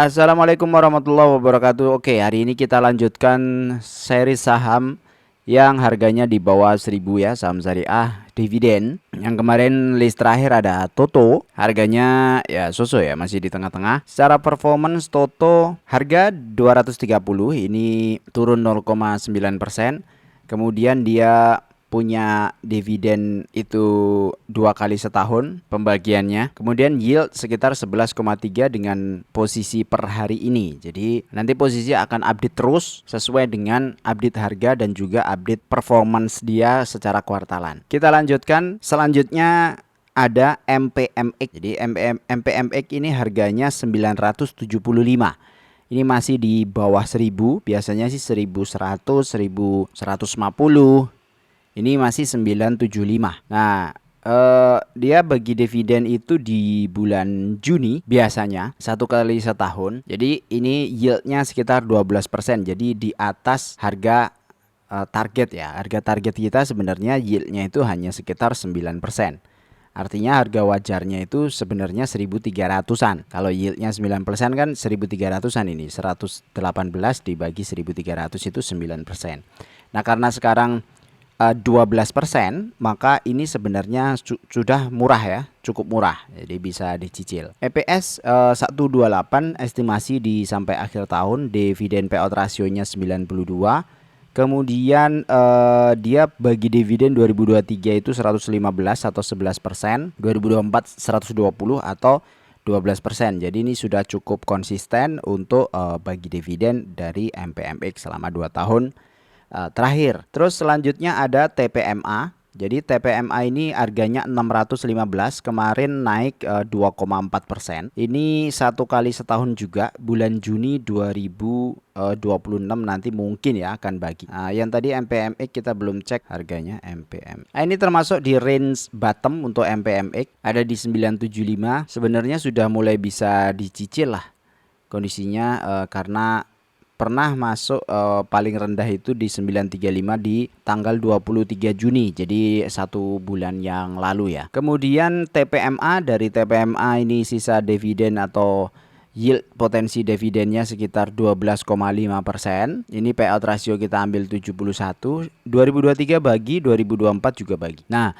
Assalamualaikum warahmatullahi wabarakatuh. Oke, hari ini kita lanjutkan seri saham yang harganya di bawah 1000 ya, saham syariah dividen. Yang kemarin list terakhir ada Toto, harganya ya ya masih di tengah-tengah. Secara performance Toto harga 230, ini turun 0,9%. Kemudian dia punya dividen itu 2 kali setahun pembagiannya. Kemudian yield sekitar 11,3 dengan posisi per hari ini. Jadi nanti posisi akan update terus sesuai dengan update harga dan juga update performance dia secara kuartalan. Kita lanjutkan. Selanjutnya ada MPMX. Jadi MPMX ini harganya 975. Ini masih di bawah 1000, biasanya sih 1100, 1150. Ini masih 975. Nah, dia bagi dividen itu di bulan Juni biasanya 1 kali setahun. Jadi ini yieldnya sekitar 12%. Jadi di atas harga target ya. Harga target kita sebenarnya yieldnya itu hanya sekitar 9%. Artinya harga wajarnya itu sebenarnya 1300-an. Kalau yieldnya 9% kan 1300-an ini. 118 dibagi 1300 itu 9%. Nah, karena sekarang 12%, maka ini sebenarnya sudah murah ya, cukup murah, jadi bisa dicicil. EPS 128, estimasi di sampai akhir tahun, dividen payout rasionya 92. Kemudian dia bagi dividen 2023 itu 115 atau 11%, 2024 120 atau 12%. Jadi ini sudah cukup konsisten untuk bagi dividen dari MPMX selama 2 tahun terakhir. Terus selanjutnya ada TPMA. Jadi TPMA ini harganya 615, kemarin naik 2,4%. Ini 1 kali setahun juga, bulan Juni 2026 nanti mungkin ya akan bagi. Yang tadi MPMX kita belum cek harganya MPM. Ini termasuk di range bottom untuk MPMX, ada di 975. Sebenarnya sudah mulai bisa dicicil lah kondisinya, karena pernah masuk paling rendah itu di 935 di tanggal 23 Juni. Jadi 1 bulan yang lalu ya. Kemudian TPMA, dari TPMA ini sisa dividen atau yield potensi dividennya sekitar 12,5%. Ini payout rasio kita ambil 71. 2023 bagi, 2024 juga bagi. Nah,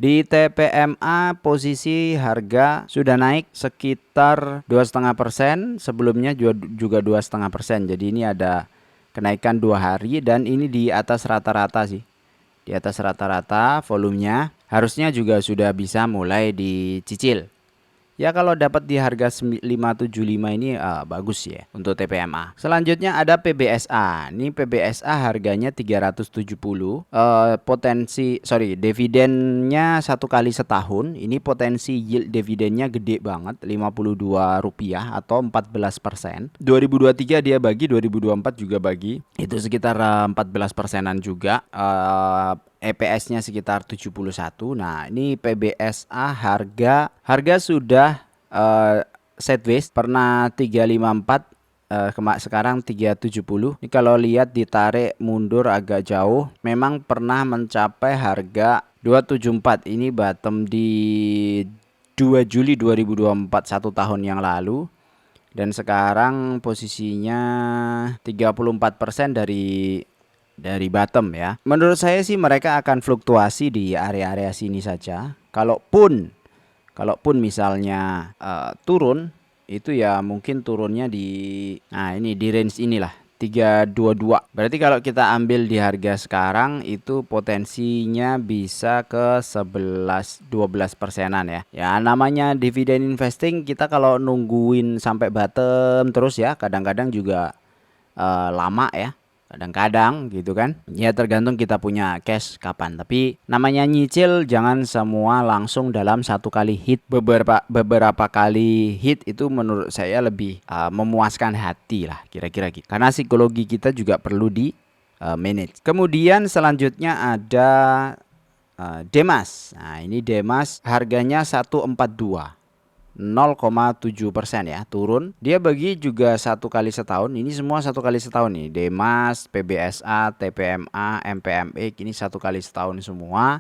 di TPMA posisi harga sudah naik sekitar 2,5%, sebelumnya juga 2,5%. Jadi ini ada kenaikan 2 hari dan ini di atas rata-rata sih. Di atas rata-rata volumenya, harusnya juga sudah bisa mulai dicicil. Ya kalau dapat di harga 575 ini bagus ya untuk TPMA. Selanjutnya ada PBSA. Ini PBSA harganya 370. Dividennya 1 kali setahun. Ini potensi yield dividennya gede banget, Rp52 atau 14%. 2023 dia bagi, 2024 juga bagi. Itu sekitar 14%-an juga. EPS-nya sekitar 71. Nah, ini PBSA harga sudah sideways, pernah 354, sekarang 370. Ini kalau lihat ditarik mundur agak jauh, memang pernah mencapai harga 274. Ini bottom di 2 Juli 2024, 1 tahun yang lalu. Dan sekarang posisinya 34% dari bottom ya. Menurut saya sih mereka akan fluktuasi di area-area sini saja. Kalaupun misalnya turun, itu ya mungkin turunnya ini di range inilah 322. Berarti kalau kita ambil di harga sekarang itu potensinya bisa ke 11-12%-an ya. Ya namanya dividen investing, kita kalau nungguin sampai bottom terus ya kadang-kadang juga lama ya. Kadang-kadang gitu kan. Ya tergantung kita punya cash kapan. Tapi namanya nyicil jangan semua langsung dalam 1 kali hit. Beberapa kali hit itu menurut saya lebih memuaskan hati lah kira-kira gitu. Karena psikologi kita juga perlu di manage. Kemudian selanjutnya ada Demas. Nah ini Demas harganya 142. 0,7% ya, turun. Dia bagi juga 1 kali setahun. Ini semua 1 kali setahun nih. Demas, PBSA, TPMA, MPMX ini 1 kali setahun semua.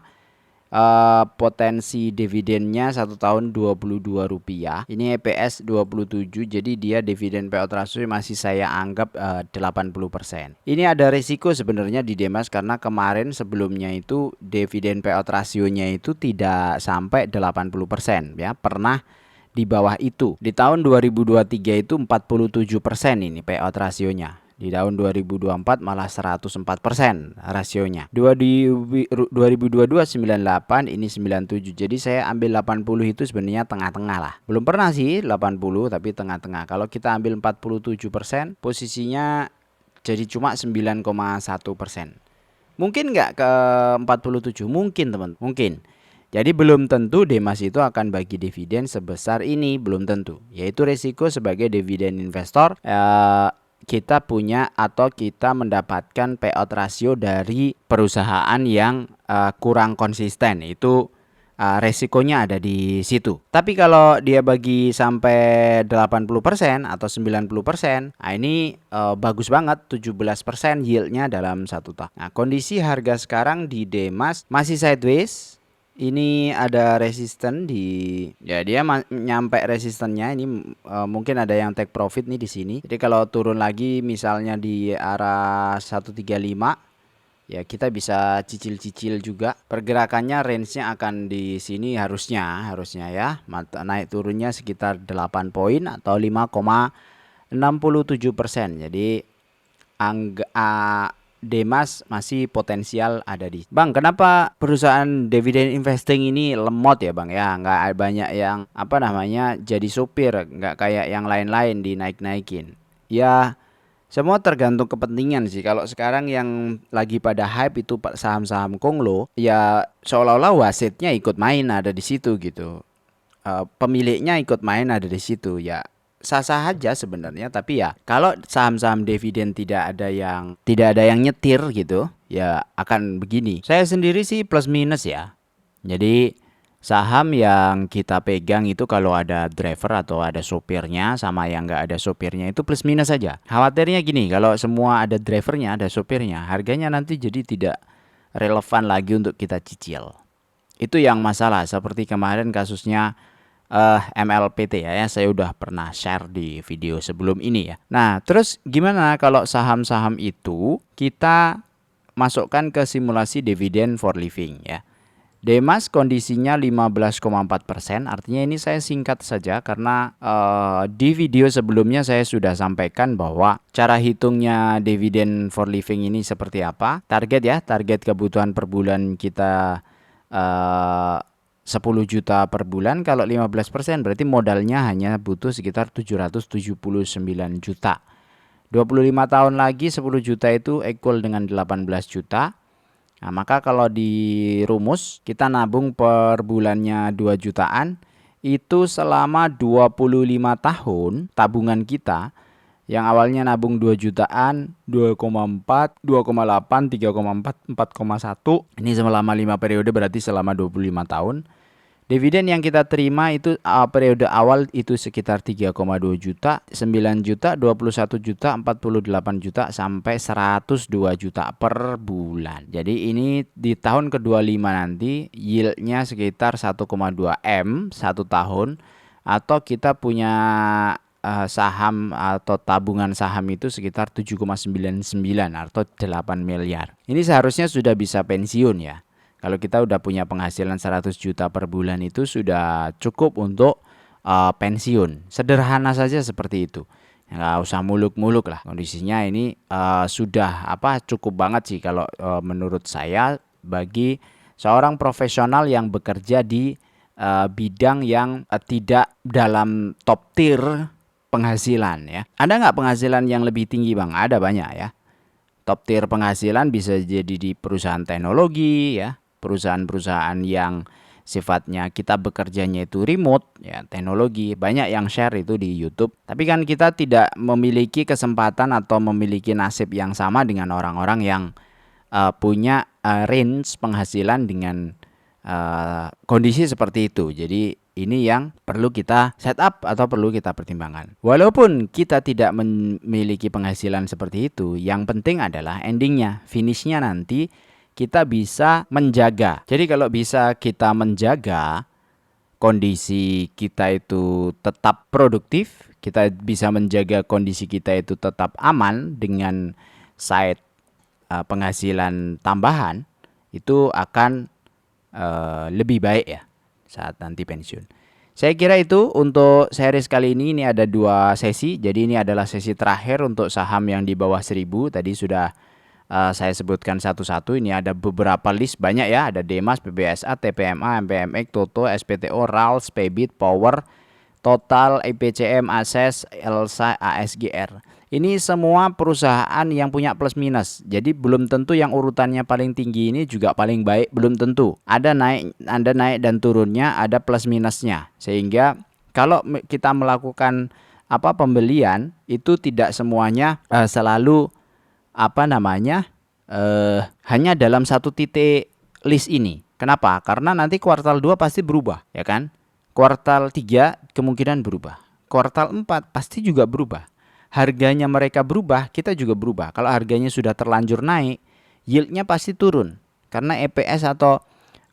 potensi dividennya 1 tahun Rp22. Ini EPS 27, jadi dia dividen payout ratio masih saya anggap 80%. Ini ada risiko sebenarnya di Demas karena kemarin sebelumnya itu dividen payout rasionya itu tidak sampai 80% ya, pernah di bawah itu. Di tahun 2023 itu 47% ini payout rasionya. Di tahun 2024 malah 104% rasionya. 2022 98, ini 97. Jadi saya ambil 80 itu sebenarnya tengah-tengah lah. Belum pernah sih 80 tapi tengah-tengah. Kalau kita ambil 47%, posisinya jadi cuma 9,1%. Mungkin nggak ke 47? Mungkin teman, mungkin. Jadi belum tentu Demas itu akan bagi dividen sebesar ini, belum tentu. Yaitu risiko sebagai dividen investor, kita punya atau kita mendapatkan payout rasio dari perusahaan yang kurang konsisten. Itu resikonya ada di situ. Tapi kalau dia bagi sampai 80% atau 90%, nah ini bagus banget, 17% yieldnya dalam 1 tahun. Nah, kondisi harga sekarang di Demas masih sideways. Ini ada resisten di, ya dia nyampe resistennya ini, mungkin ada yang take profit nih di sini. Jadi kalau turun lagi misalnya di arah 135, ya kita bisa cicil-cicil juga. Pergerakannya range-nya akan di sini harusnya ya. Naik turunnya sekitar 8 poin atau 5,67%. Jadi Demas masih potensial ada di. Bang, kenapa perusahaan dividend investing ini lemot ya Bang ya? Nggak banyak yang jadi supir, nggak kayak yang lain-lain dinaik-naikin. Ya semua tergantung kepentingan sih. Kalau sekarang yang lagi pada hype itu saham-saham konglo, ya seolah-olah wasitnya ikut main ada di situ gitu. Pemiliknya ikut main ada di situ ya. Sah-sah aja sebenarnya, tapi ya kalau saham-saham dividen tidak ada yang nyetir gitu, ya akan begini. Saya sendiri sih plus minus ya. Jadi saham yang kita pegang itu kalau ada driver atau ada sopirnya sama yang nggak ada sopirnya itu plus minus saja. Khawatirnya gini, kalau semua ada drivernya, ada sopirnya, harganya nanti jadi tidak relevan lagi untuk kita cicil. Itu yang masalah, seperti kemarin kasusnya MLPT ya, saya udah pernah share di video sebelum ini ya. Nah, terus gimana kalau saham-saham itu kita masukkan ke simulasi dividen for living ya. Demas kondisinya 15,4%, artinya ini saya singkat saja karena di video sebelumnya saya sudah sampaikan bahwa cara hitungnya dividen for living ini seperti apa. Target kebutuhan per bulan kita 10 juta per bulan. Kalau 15% berarti modalnya hanya butuh sekitar 779 juta. 25 tahun lagi 10 juta itu equal dengan 18 juta. Nah, maka kalau dirumus kita nabung per bulannya 2 jutaan, itu selama 25 tahun tabungan kita yang awalnya nabung 2 jutaan, 2,4, 2,8, 3,4, 4,1. Ini selama 5 periode berarti selama 25 tahun. Dividen yang kita terima itu periode awal itu sekitar 3,2 juta, 9 juta, 21 juta, 48 juta, sampai 102 juta per bulan. Jadi ini di tahun ke-25 nanti yieldnya sekitar 1,2 M 1 tahun. Atau kita punya saham atau tabungan saham itu sekitar 7,99 atau 8 miliar. Ini seharusnya sudah bisa pensiun ya. Kalau kita udah punya penghasilan 100 juta per bulan itu sudah cukup untuk pensiun. Sederhana saja seperti itu. Nggak usah muluk-muluk lah. Kondisinya ini sudah cukup banget sih kalau menurut saya bagi seorang profesional yang bekerja di bidang yang tidak dalam top tier penghasilan ya. Ada nggak penghasilan yang lebih tinggi Bang? Ada banyak ya. Top tier penghasilan bisa jadi di perusahaan teknologi ya. Perusahaan-perusahaan yang sifatnya kita bekerjanya itu remote ya, teknologi, banyak yang share itu di YouTube. Tapi kan kita tidak memiliki kesempatan atau memiliki nasib yang sama dengan orang-orang yang punya range penghasilan dengan kondisi seperti itu. Jadi ini yang perlu kita set up atau perlu kita pertimbangkan. Walaupun kita tidak memiliki penghasilan seperti itu, yang penting adalah endingnya, finishnya nanti kita bisa menjaga. Jadi kalau bisa kita menjaga kondisi kita itu tetap produktif, kita bisa menjaga kondisi kita itu tetap aman dengan side penghasilan tambahan, itu akan lebih baik ya saat nanti pensiun. Saya kira itu untuk series kali ini. Ini ada 2 sesi. Jadi ini adalah sesi terakhir untuk saham yang di bawah 1000. Tadi sudah saya sebutkan satu-satu. Ini ada beberapa list banyak ya. Ada Demas, PBSA, TPMA, MPMX, Toto, SPTO, RALS, PBIT, Power, Total, IPCM, Akses, Elsa, ASGR. Ini semua perusahaan yang punya plus minus. Jadi belum tentu yang urutannya paling tinggi ini juga paling baik, belum tentu. Ada naik dan turunnya, ada plus minusnya. Sehingga kalau kita melakukan pembelian itu tidak semuanya selalu hanya dalam satu titik list ini. Kenapa? Karena nanti kuartal 2 pasti berubah, ya kan? Kuartal 3 kemungkinan berubah. Kuartal 4 pasti juga berubah. Harganya mereka berubah, kita juga berubah. Kalau harganya sudah terlanjur naik, yieldnya pasti turun. Karena EPS atau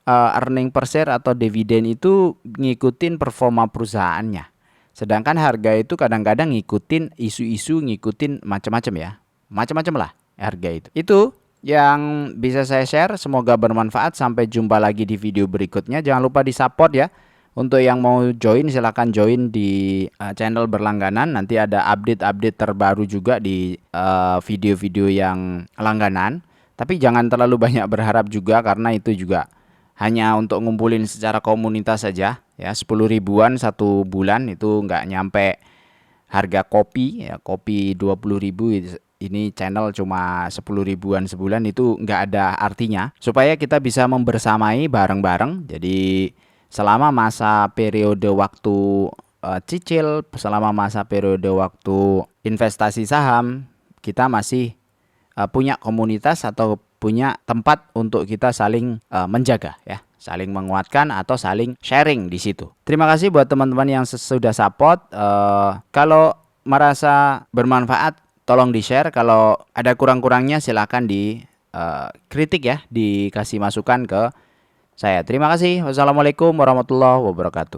earning per share atau dividen itu ngikutin performa perusahaannya. Sedangkan harga itu kadang-kadang ngikutin isu-isu, ngikutin macam-macam ya. Macam-macam lah harga itu. Itu yang bisa saya share. Semoga bermanfaat. Sampai jumpa lagi di video berikutnya. Jangan lupa di support ya. Untuk yang mau join silahkan join di channel berlangganan. Nanti ada update-update terbaru juga di video-video yang langganan. Tapi jangan terlalu banyak berharap juga, karena itu juga hanya untuk ngumpulin secara komunitas saja ya. 10 ribuan satu bulan itu nggak nyampe harga kopi ya. Kopi 20.000, ini channel cuma 10 ribuan sebulan, itu nggak ada artinya. Supaya kita bisa membersamai bareng-bareng. Jadi selama masa periode waktu cicil, selama masa periode waktu investasi saham, kita masih punya komunitas atau punya tempat untuk kita saling menjaga ya, saling menguatkan atau saling sharing di situ. Terima kasih buat teman-teman yang sudah support. Kalau merasa bermanfaat, tolong di-share. Kalau ada kurang-kurangnya silahkan kritik ya, dikasih masukan ke saya. Terima kasih. Wassalamualaikum warahmatullahi wabarakatuh.